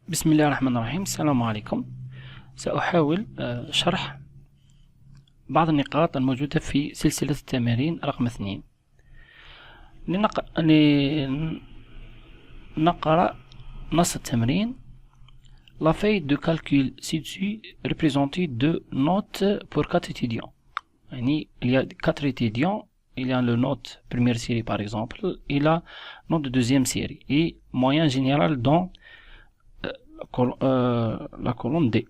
بسم الله الرحمن الرحيم. السلام عليكم. سأحاول شرح بعض النقاط الموجودة في سلسلة التمارين رقم 2. لنقرأ نص التمرين. La feuille de calcul ci-dessus représentée de notes pour 4 étudiants. Il y a 4 étudiants, il y a le note première série par exemple, et la note de deuxième série, et moyen général dans la colonne D.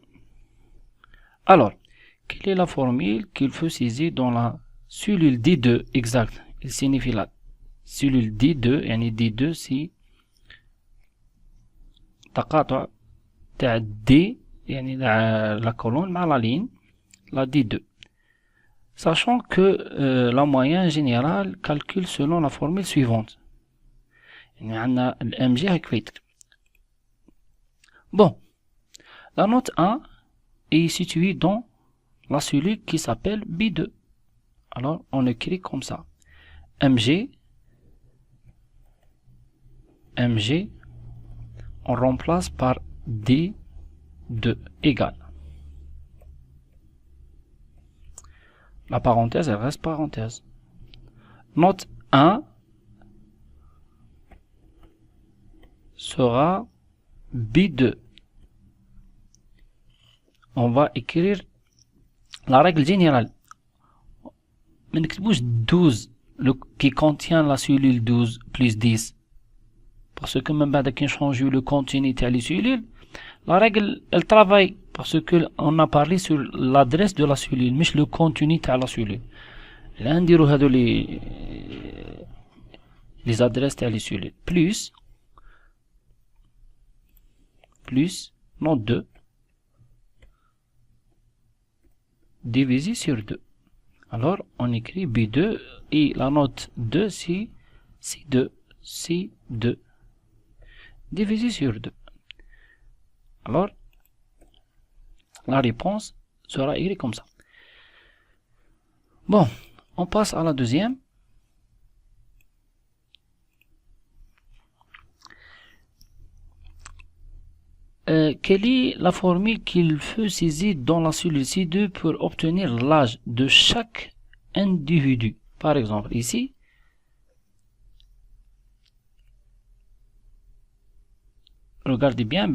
Alors, quelle est la formule qu'il faut saisir dans la cellule D2 exact? Il signifie la cellule D2, يعني D2 c'est تقاطع تاع D يعني la colonne مع la ligne la D2. Sachant que la moyenne générale calcule selon la formule suivante. يعني عندنا الMG هكا يتكتب. Bon, la note 1 est située dans la cellule qui s'appelle B2. Alors, on écrit comme ça. MG, on remplace par D2 égale. La parenthèse, elle reste parenthèse. Note 1 sera B2. On va écrire la règle générale. Mais n'écrivons 12 qui contient la cellule 12 plus 10. Parce que même بعد كي نشانجيو le contenu تاع les cellules, la règle elle travaille parce que on a parlé sur l'adresse de la cellule مش le contenu تاع la cellule. là نديرو هادو les adresses تاع les cellules plus note 2 divisé sur 2. Alors on écrit B2 et la note 2 c'est C2 divisé sur 2. Alors la réponse sera écrite comme ça. Bon, on passe à la deuxième. Quelle est la formule qu'il faut saisir dans la cellule C2 pour obtenir l'âge de chaque individu? Par exemple, ici, regardez bien,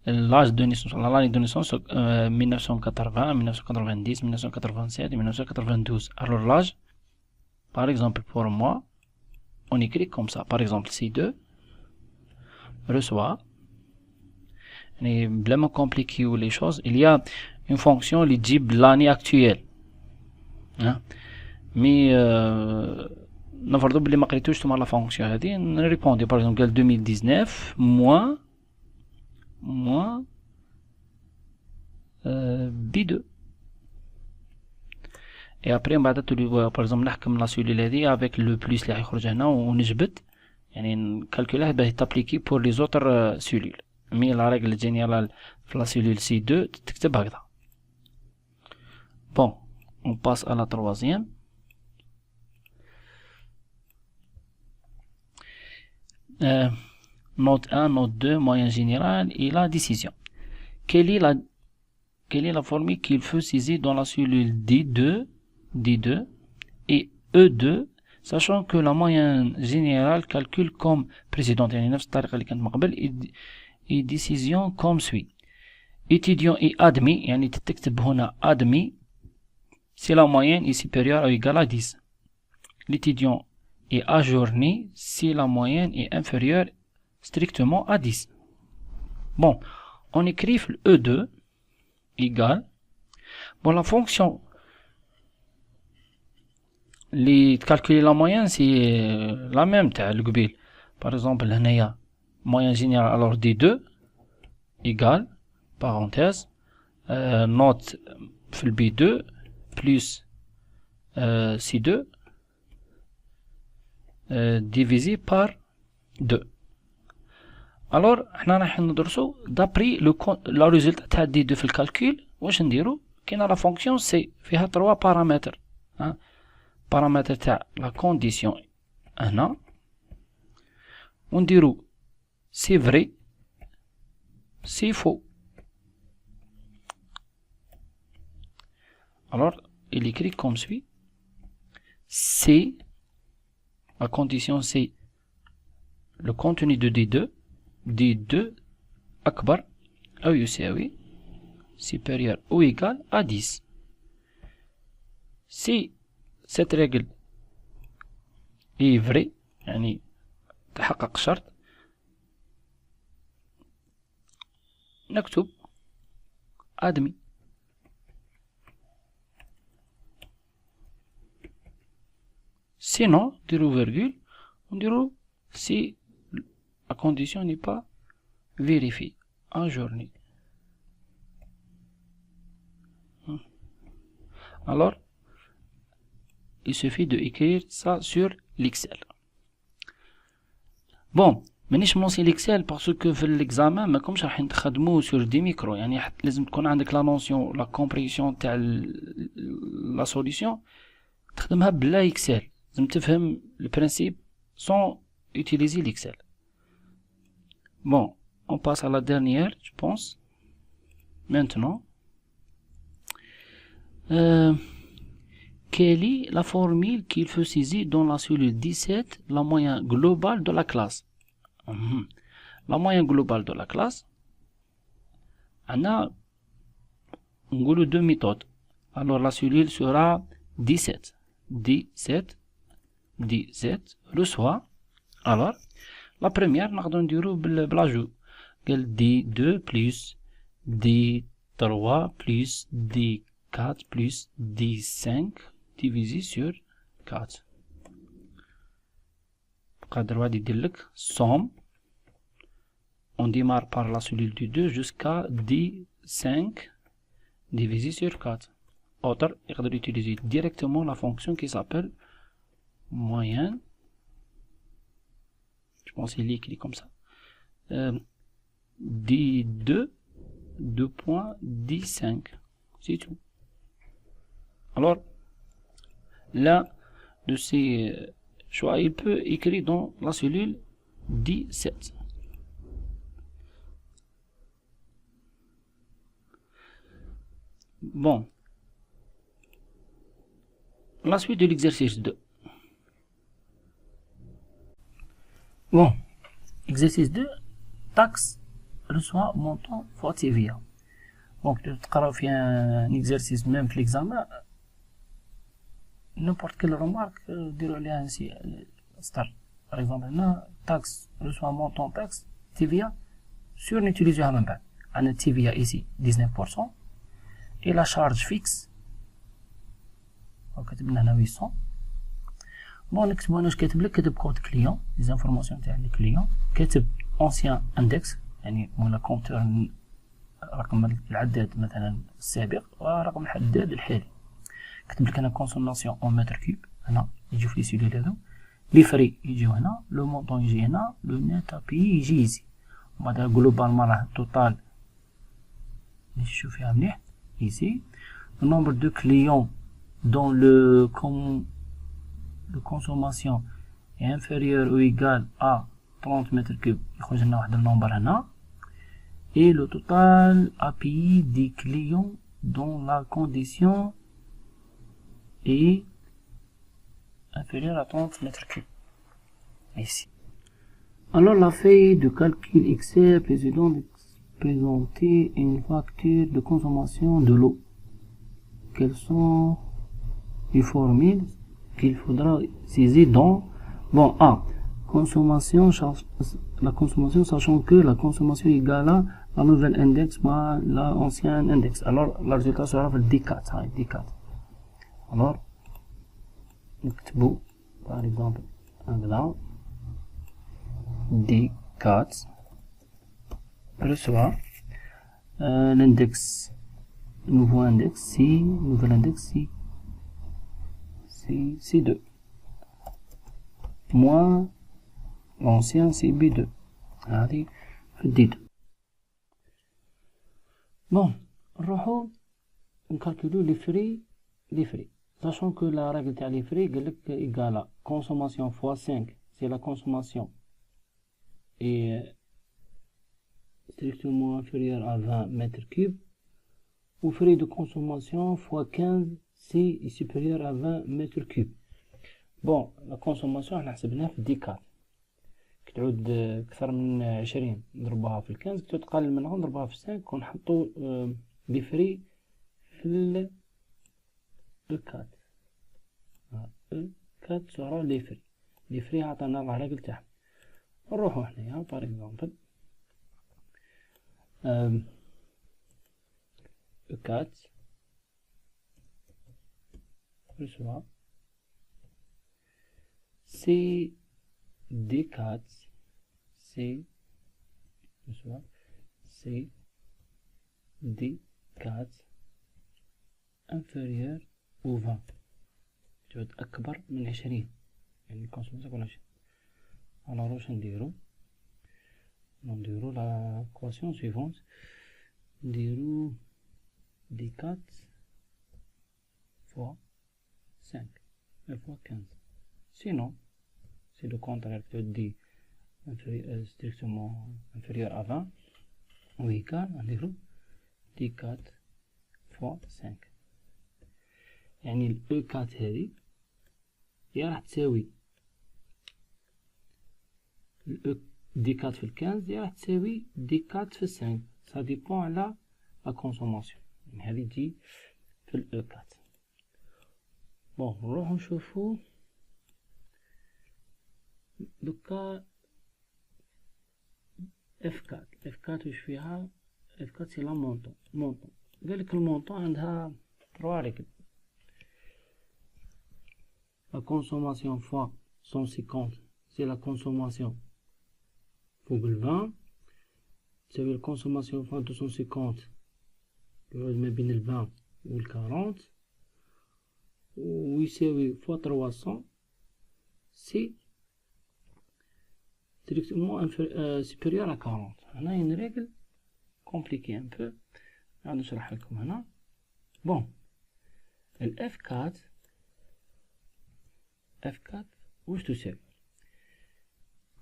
l'âge de naissance, l'année de naissance 1980, 1990, 1987 et 1992. Alors l'âge, par exemple pour moi, on écrit comme ça. Par exemple, C2 reçoit. Et vraiment compliqué ou les choses, il y a une fonction qui dit l'année actuelle, hein? Mais نفرضوا بلي ما قريتوش نتوما لا فونكسيون هذه نريبوندي par exemple قال 2019 moins B2 et après من بعد تولي par exemple نحكم لا سيلول هذه avec le plus اللي حيخرج هنا ونجبد يعني نكالكوليه باش تابليكي pour les autres cellules. Mais la règle générale de la cellule C2 تكتب هكذا. Bon, on passe à la troisième. Note 1, note 2, moyenne générale et la décision. Quelle est la formule qu'il faut saisir dans la cellule D2 et E2, sachant que la moyenne générale calcule comme précédente, يعني نفس الطريقة اللي كانت من قبل. Et décision comme suit. Étudiant est admis, يعني تكتب هنا admis si la moyenne est supérieure ou égale à 10. L'étudiant est ajourné si la moyenne est inférieure strictement à 10. Bon, on écrit E2 égale. Bon, la fonction les calculer la moyenne c'est la même تاع القبيل. Par exemple هنايا moyenne générale alors D2 égale parenthèse note في B2 plus C2 divisé par 2. alors احنا راح ندرسو d'après le résultat تاع D2 في الكالكول. واش نديرو؟ كاينه لا فونكسيون سي فيها 3 بارامتر. بارامتر تاع لا كونديسيون هنا ونديرو c'est vrai c'est faux. Alors, il écrit comme suit. C, la condition c'est le contenu de D2 akbar ou yusawi supérieur ou égal à 10. Si cette règle est vraie, يعني تحقق شرط، نكتب admis. Sinon, نديرو virgule, نديرو si la condition n'est pas vérifiée, ajournée. Alors, il suffit de écrire ça sur l'Excel. Bon, مانيش منوصي l'Excel parce que في l'examen ما كومش راح نخدمو sur des micros، يعني لازم تكون عندك la notion la compréhension تاع la solution تخدمها بلا Excel. لازم تفهم le principe sans utiliser l'Excel. Bon, on passe à la dernière, je pense. Maintenant, quelle est la formule qu'il faut saisir dans la cellule 17, la moyenne globale de la classe? La moyenne globale de la classe, on a deux méthodes. Alors la cellule sera 17 reçoit. Alors, la première, nous allons dire l'ajout. D2 plus D3 plus D4 plus D5 divisé sur 4. Somme. On démarre par la cellule du 2 jusqu'à D5 divisé sur 4. Autre, il faudra utiliser directement la fonction qui s'appelle moyenne. Je pense qu'il est écrit comme ça. D2 2.D5. C'est tout. Alors, l'un de ces choix, il peut écrire dans la cellule D7. Bon. La suite de l'exercice 2. Bon. Exercice 2. Taxe reçoit montant fois TVA. Donc, tu as un exercice même في l'examen. N'importe quelle remarque, dire ainsi. Par exemple, taxe reçoit montant taxe TVA sur l'utilisation même pas. On a TVA ici 19%. Et la charge fixe كتبنا هنا 800. بون نكتبو انا واش كاتب لك، كاتب كود كليون لي زانفورماسيون تاع الكليون، كاتب اونسيان اندكس يعني ولا كونتور رقم العداد مثلا السابق ورقم العداد الحالي. كتب لك انا كونسوماسيون اون متر كيوب، هنا يجيو في لي سيلول هذو، لي فري يجيو هنا، لو مونطون يجي هنا، لو نيت ابي يجي يزي، وبعدها جلوبالمون راه التوتال نشوف فيها مليح ici. Le nombre de clients dont le consommation est inférieur ou égal à 30 mètres cubes, يخرج لنا واحد النمبر هنا. Et le total API des clients dont la condition est inférieure à 30 mètres cubes. Ici. Alors la feuille de calcul Excel précédente présenter une facture de consommation de l'eau. Quelles sont les formules qu'il faudra saisir dans bon A, consommation, la consommation sachant que la consommation est égale à la nouvelle index moins l'ancien index. Alors le résultat sera le D4. D4. Alors نكتبو par exemple هكذا D4 reçoit l'index, nouveau index C, nouvel index C2 moins l'ancien CB2. هذه في الديد. Bon, نروحو نكالكولو les frais, sachant que la règle تاع les frais قالك égale à consommation fois 5, c'est la consommation, et strictement inférieur à 20 mètres cubes, ou frais de consommation fois 15 si est supérieur à 20 mètres cubes. بون لا كونسوماسيون احنا حسبناها في ديكات، كي تعود اكثر من 20 نضربوها في الكنز، كي تعود تقلل منها نضربوها في 5 ونحطو لي فري في ال E4. E4 سورا لي فري، لي فري عطانا العراقل تاعهم. نروحو حنايا باغ اكزومبل E4 reçoit CD4 reçoit CD4 inférieur au 20، تعود أكبر من 20، يعني الكونسوماسيون تكون 20. alors واش نديرو لا équation suivante، نديرو D4 fois 5 fois 15. Sinon, c'est le contraire que D strictement inférieur à 20 ou égal à D4 fois 5. يعني ال E4 هذه هي راح تساوي D4 في 15 هي راح تساوي D4 في 5. ça dépend على la consommation. يعني هذه تجي في ال E4. بون نروحو نشوفو دوكا F4. F4 واش فيها؟ F4 سي لا مونطون. قالك المونطون عندها 3 رجل، la consommation fois 150 c'est la consommation فوق ال 20، تساوي la consommation fois 250 يعود ما بين ال 20 و ال 40، ويساوي fois 300 c'est strictement supérieur à 40. هنا une règle compliquée un peu، غادي نشرح لكم هنا. بون ال F4 واش تساوي؟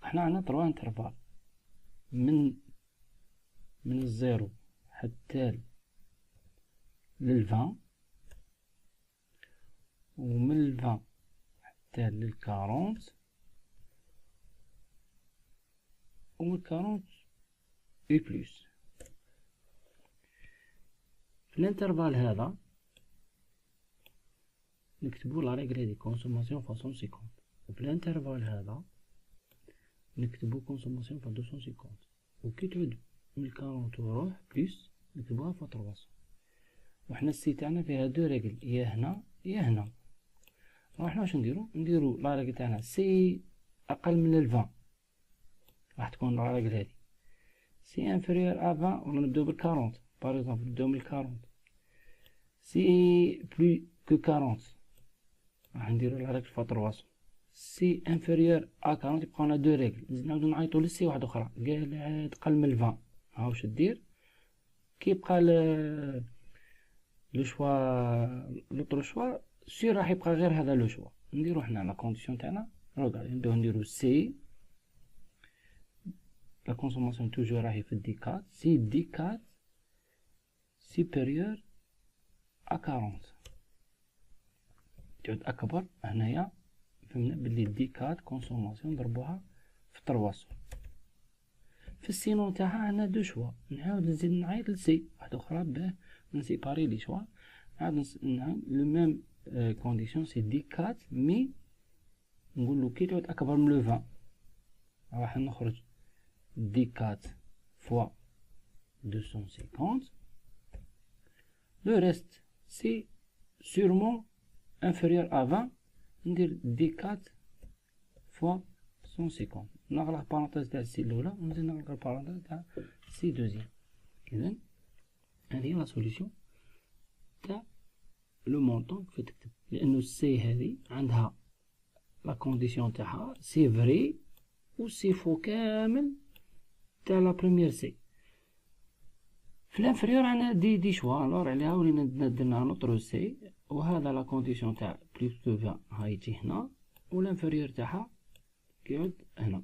احنا عندنا 3 انترفال من الزيرو حتى لل20، ومن ال20 حتى لل40، ومن 40 اي بلس. في الانترفال هذا نكتبو لا ريغل هادي كونسوماسيون فا 150، وفي الانترفال هذا نكتبو كونسوماسيون فا 250، وكي تعود من 40 وروح بلس نكتبوها فا 300. وحنا السي تاعنا فيها دو ريغل، يا هنا يا هنا. حنا واش نديرو لا ريغل تاعنا سي اقل من ال 20 راح تكون لا ريغل هادي، سي انفيريور ا 20 ولا نبداو بال 40 باغ اكزومبل، نبداو من 40. سي بلو كو 40 راح نديرو لا ريغل فا 300. سي انفيريور ا 40 يبقاو لنا دو ريغل، نعاودو نعيطو للسي واحدة اخرى قال تقل من 20. ها واش دير كي يبقى لو شوا لوطرو شوا سي راح يبقى غير هذا لو شوا. نديرو حنا لا كونديسيون تاعنا، روغارد نبداو نديرو سي لا كونسوماسيون توجور راهي في دي 4، سي دي 4 سوبيريور ا 40 تعود اكبر. هنايا فهمنا بلي دي 4 كونسوماسيون نضربوها في 300. في السينون تاعها عندنا دو شوا، نعاود نزيد نعيط لسي واحدة اخرى باه نسيباري لي شوا، نعاود نعاود لو ميم كونديسيون سي دي 4 مي نقولو كي تعود اكبر من لو 20 راح نخرج دي 4 فوا 250. le reste c'est sûrement inférieur à 20، ندير دي 4 فوا 150، نغلق بارونتيز تاع سي الاولى ونزيد نغلق البارونتيز تاع سي دوزيام. اذا هذه هي لا سوليسيون تاع لو مونطون كيف تكتب، لانه السي هذه عندها لا كونديسيون تاعها سي فري و سي فو كامل تاع لا بروميير سي. في الانفيريور عندنا دي شوا، الور عليها ولينا درنا نطرو سي، وهذا لا كونديسيون تاع بليس كو 20 هاي تجي هنا، والانفيريور تاعها كيعود هنا.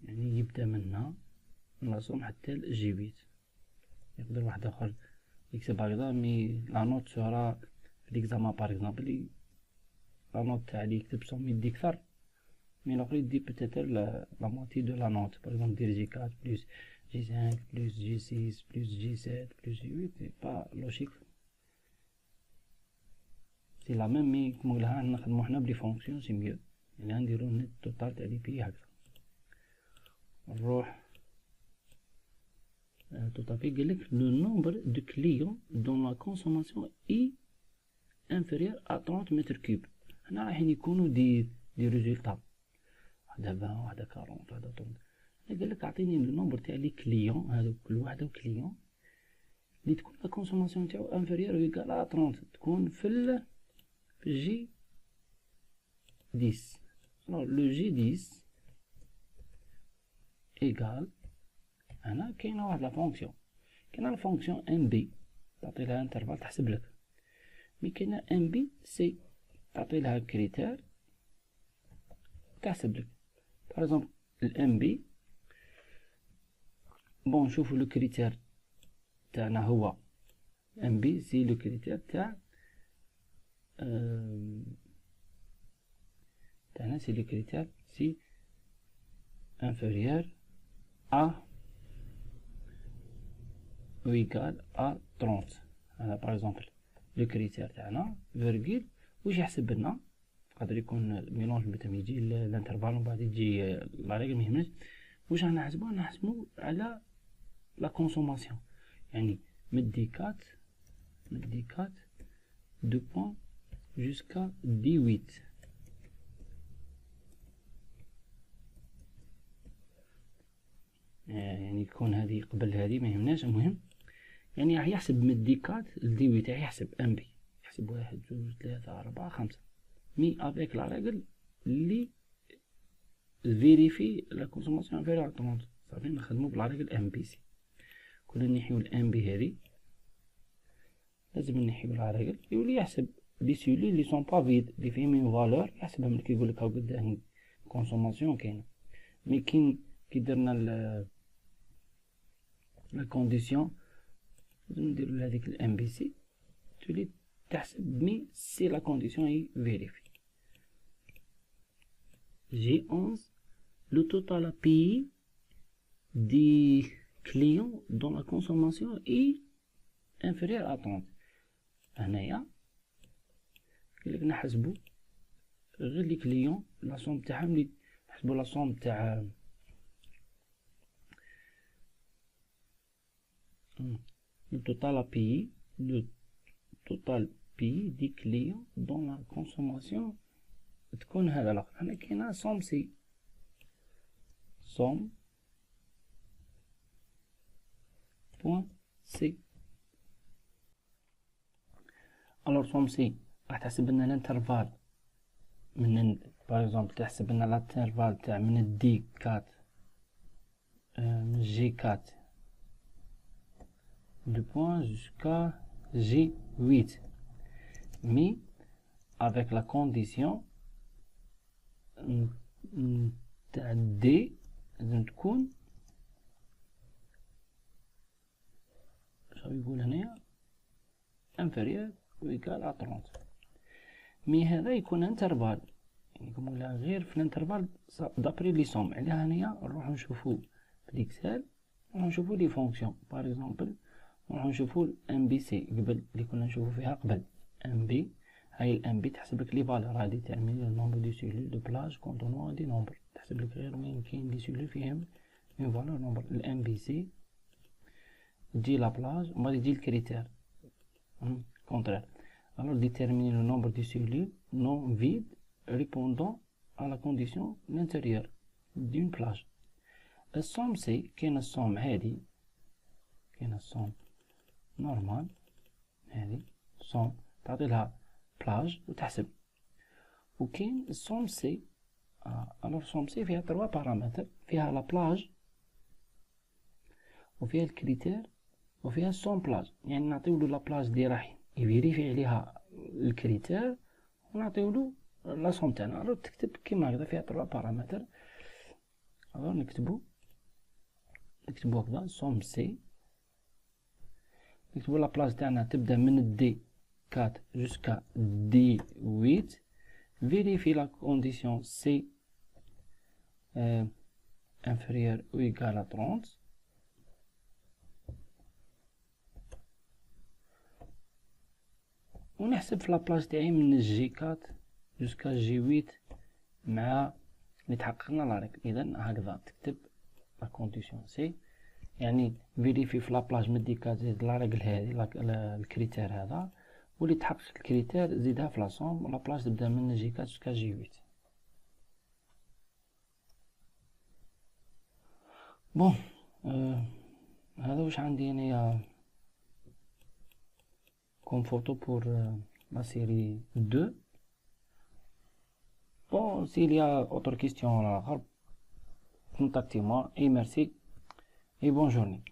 يعني يبدا من هنا من السوم حتى الجي 8. يقدر واحد اخر يكتب هكذا مي لا نوت سورا في ليكزامان باغ اكزومبل لا نوت تاع لي يكتب سوم يدي كثر مي الاخر يدي بتاتر لا موتي دو لا نوت. باغ اكزومبل دير جي 4 بلس جي 5 بلس جي 6 بلس جي 7 بلس جي 8 سي با لوجيك. سي لا ميم مي كيما نقولها نخدمو حنا بلي فونكسيون سي ميو. يعني نديرو النت توتال تاع لي بي هكذا. نروح توتال بي قالك لو نومبر دو كليون دون لا كونسوماسيون اي انفيريور ا 30 متر كوب. هنا رايحين يكونوا دي ريزولتا واحدة 20 واحدة 40 واحدة 30. قالك اعطيني لو نومبر تاع لي كليون هادو كل واحدة كليون اللي تكون لا كونسوماسيون تاعو انفيريور ايكال ا 30 تكون في الجي 10. alors لو جي 10 ايكال هنا كاينه واحد لا فونكسيون. كاينه لا فونكسيون ام بي تعطي لها انترفال تحسب لك. مي كاينه ام بي سي تعطي لها كريتير تحسب لك. باغ اكزومبل الام بي بون نشوفو لو كريتير تاعنا هو ام بي سي لو كريتير تاعنا سي لو كريتير سي inférieur à ou égal à 30. هذا باغ اكزومبل لو كريتير تاعنا فيرغول واش يحسب لنا. قادر يكون ميلونج بين يجي الانترفال ومن بعد يجي لا ريغل ميهمناش. واش رانا نحسبو على لا كونسوماسيون. يعني من دي 4 2 بوان جوسكا 18. يعني يكون هذه قبل هذه ما يهمناش. المهم يعني راح يحسب من دي 4 لدي 8 راح يحسب ام بي يحسب 1 2 3 4 5 مي افيك لا ريغل اللي فيريفي لا كونسوماسيون انفيريور على 30. صافي نخدمو بلا ريغل ام بي سي. كنا نحيو الام بي هذه لازم نحيو لها ريغل يولي يحسب لي سيلول اللي سون با فيد اللي فيهم اون فالور يحسبهم لك. يقول لك هاو قداه كونسوماسيون كاينه. مي كي درنا لا كونديسيون لازم نديرو لهاديك الام بي سي تولي تحسب مي سي لا كونديسيون هي فيريفي. جي 11 لو توتال بي دي كليون دون لا كونسوماسيون اي انفيريور ا 30. هنايا قالك نحسبو غير لي كليون لا سوم تاعهم لي نحسبو لا سوم تاع le total pays des clients dont la consommation تكون هذا الأخر. هنا كاينة somme C somme point C. alors somme C راح تحسب لنا الانترفال من باغ اكزومبل تحسب لنا الانترفال تاع من الدي 4 من جي 4 2 points jusqu'à G8 mais avec la condition تاع D لازم تكون شنو يقول هنايا inférieur ou égal à 30. مي هذا يكون انترفال يعني كما غير في الانترفال دابري لي سوم. عليها هنايا نروحو نشوفو في الاكسل نروحو نشوفو لي فونكسيون. باغ اكزومبل نروحو نشوفو الام بي سي قبل اللي كنا نشوفو فيها قبل ام بي. هاي الام بي تحسب لك لي فالور هادي تاع النومبر دي سيلول دو بلاج كونتونو دي نومبر تحسب لك غير وين كاين دي سيلول فيهم اون فالور نومبر. الام بي سي تجي لا بلاج ومن بعد يجي الكريتير كونترير. alors déterminer le nombre de cellules non vides répondant à la condition l'intérieur d'une plage. الصوم سي كاين الصوم هادي كاين الصوم نورمال هادي صوم تعطي لها بلاج وتحسب. وكاين الصوم سي alors صوم سي فيها 3 بارامتر فيها لا بلاج وفيها الكريتير وفيها الصوم بلاج. يعني نعطيولو لا بلاج اللي راح يفيريفي عليها الكريتير ونعطيولو لا سوم تاعنا. الو تكتب كيما هكذا فيها 3 بارامتر alors نكتبو هكذا somme C. نكتبو لا بلاص تاعنا تبدا من D 4 jusqu'à D8. Vérifie la condition C inférieur ou égal à 30. ونحسب في لابلاص تاعي من جي 4 جوسكا جي 8 مع اللي تحققنا لا ريكل. اذا هكذا تكتب لا كونديسيون سي، يعني فيريفي في لابلاص من دي 4 زيد لا ريكل هذه الكريتير هذا، واللي تحقق الكريتير زيدها في لاصوم. لابلاص تبدا من جي 4 جوسكا جي 8. بون هذا واش عندي انايا comme photo pour la série 2. Bon, s'il y a autre question, contactez-moi et merci et bonne journée.